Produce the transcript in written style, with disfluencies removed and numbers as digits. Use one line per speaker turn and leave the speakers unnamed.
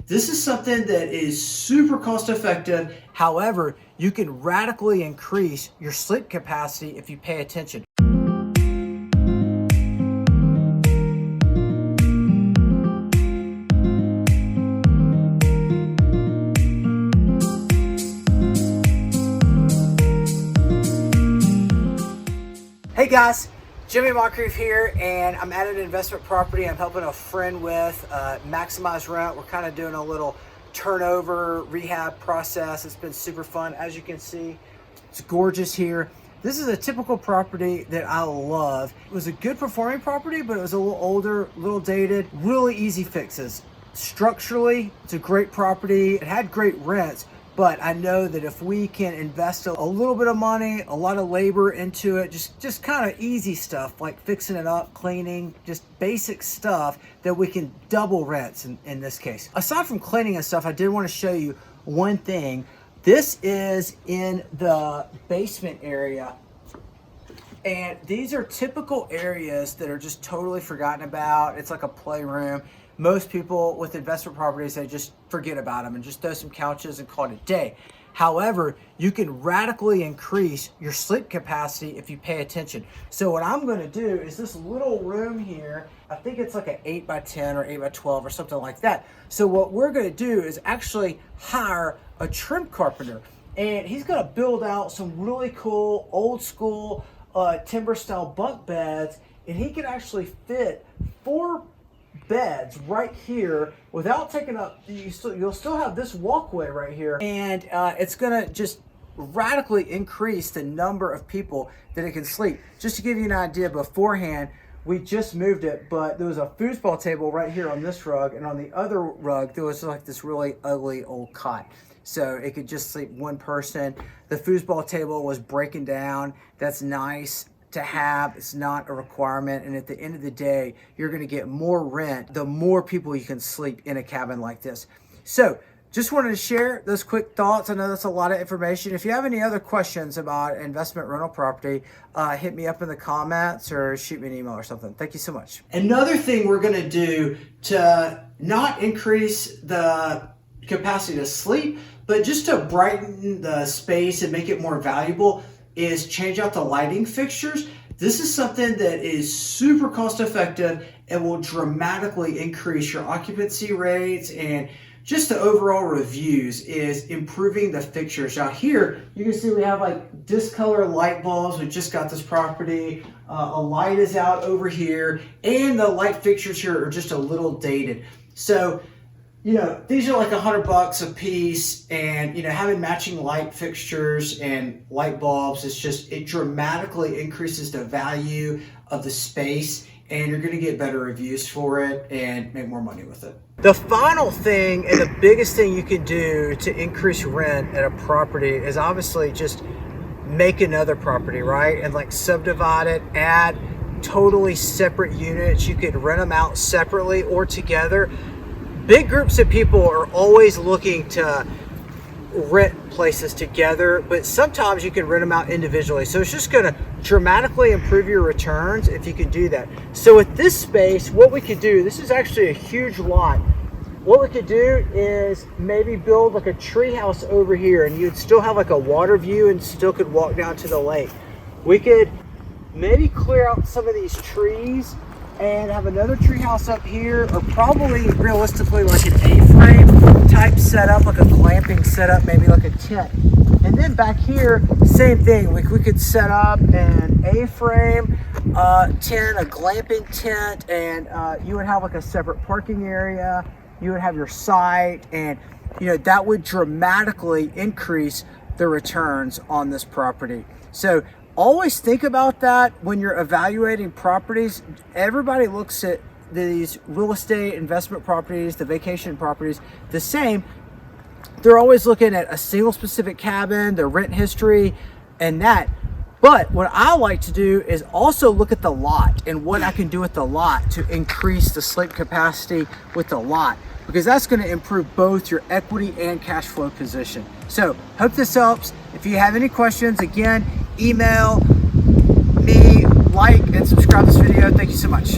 This is something that is super cost effective. However, you can radically increase your sleep capacity if you pay attention. Hey guys, Jimmy Moncrief here, and I'm at an investment property I'm helping a friend with maximize rent. We're kind of doing a little turnover rehab process. It's been super fun. As you can see, it's gorgeous here. This is a typical property that I love. It was a good performing property, but it was a little older, a little dated, really easy fixes. Structurally, it's a great property. It had great rents. But I know that if we can invest a little bit of money, a lot of labor into it, just kind of easy stuff like fixing it up, cleaning, just basic stuff, that we can double rents in this case. Aside from cleaning and stuff, I did want to show you one thing. This is in the basement area. And these are typical areas that are just totally forgotten about. It's like a playroom. Most people with investment properties, they just forget about them and just throw some couches and call it a day. However, you can radically increase your sleep capacity if you pay attention. So what I'm going to do is this little room here, I think it's like an 8 by 10 or 8 by 12 or something like that. So what we're going to do is actually hire a trim carpenter, and he's going to build out some really cool old school timber style bunk beds, and he can actually fit 4 beds right here without taking up, you'll still have this walkway right here, and it's gonna just radically increase the number of people that it can sleep. Just to give you an idea, beforehand we just moved it, but there was a foosball table right here on this rug, and on the other rug there was like this really ugly old cot, so it could just sleep one person. The foosball table was breaking down. That's nice to have. It's not a requirement, and at the end of the day, you're going to get more rent the more people you can sleep in a cabin like this. So just wanted to share those quick thoughts. I know that's a lot of information. If you have any other questions about investment rental property, hit me up in the comments or shoot me an email or something. Thank you so much. Another thing we're going to do to not increase the capacity to sleep, but just to brighten the space and make it more valuable, is change out the lighting fixtures. This is something that is super cost effective and will dramatically increase your occupancy rates, and just the overall reviews is improving the fixtures. Now here you can see we have like discolor light bulbs. We just got this property. A light is out over here, and the light fixtures here are just a little dated. So these are like $100 a piece, and having matching light fixtures and light bulbs, it dramatically increases the value of the space, and you're going to get better reviews for it and make more money with it. The final thing and the biggest thing you can do to increase rent at a property is obviously just make another property, right? And like subdivide it, add totally separate units. You could rent them out separately or together. Big groups of people are always looking to rent places together, but sometimes you can rent them out individually. So it's just going to dramatically improve your returns if you can do that. So with this space, what we could do, this is actually a huge lot. What we could do is maybe build like a tree house over here, and you'd still have like a water view and still could walk down to the lake. We could maybe clear out some of these trees and have another tree house up here, or probably realistically like an A-frame type setup, like a glamping setup, maybe like a tent. And then back here, same thing. We could set up an A-frame tent, a glamping tent, and you would have like a separate parking area. You would have your site, and that would dramatically increase the returns on this property. So always think about that when you're evaluating properties. Everybody looks at these real estate investment properties, the vacation properties, the same. They're always looking at a single specific cabin, their rent history, and that. But what I like to do is also look at the lot and what I can do with the lot to increase the sleep capacity with the lot, because that's going to improve both your equity and cash flow position. So hope this helps. If you have any questions, again, email me, like, and subscribe to this video. Thank you so much.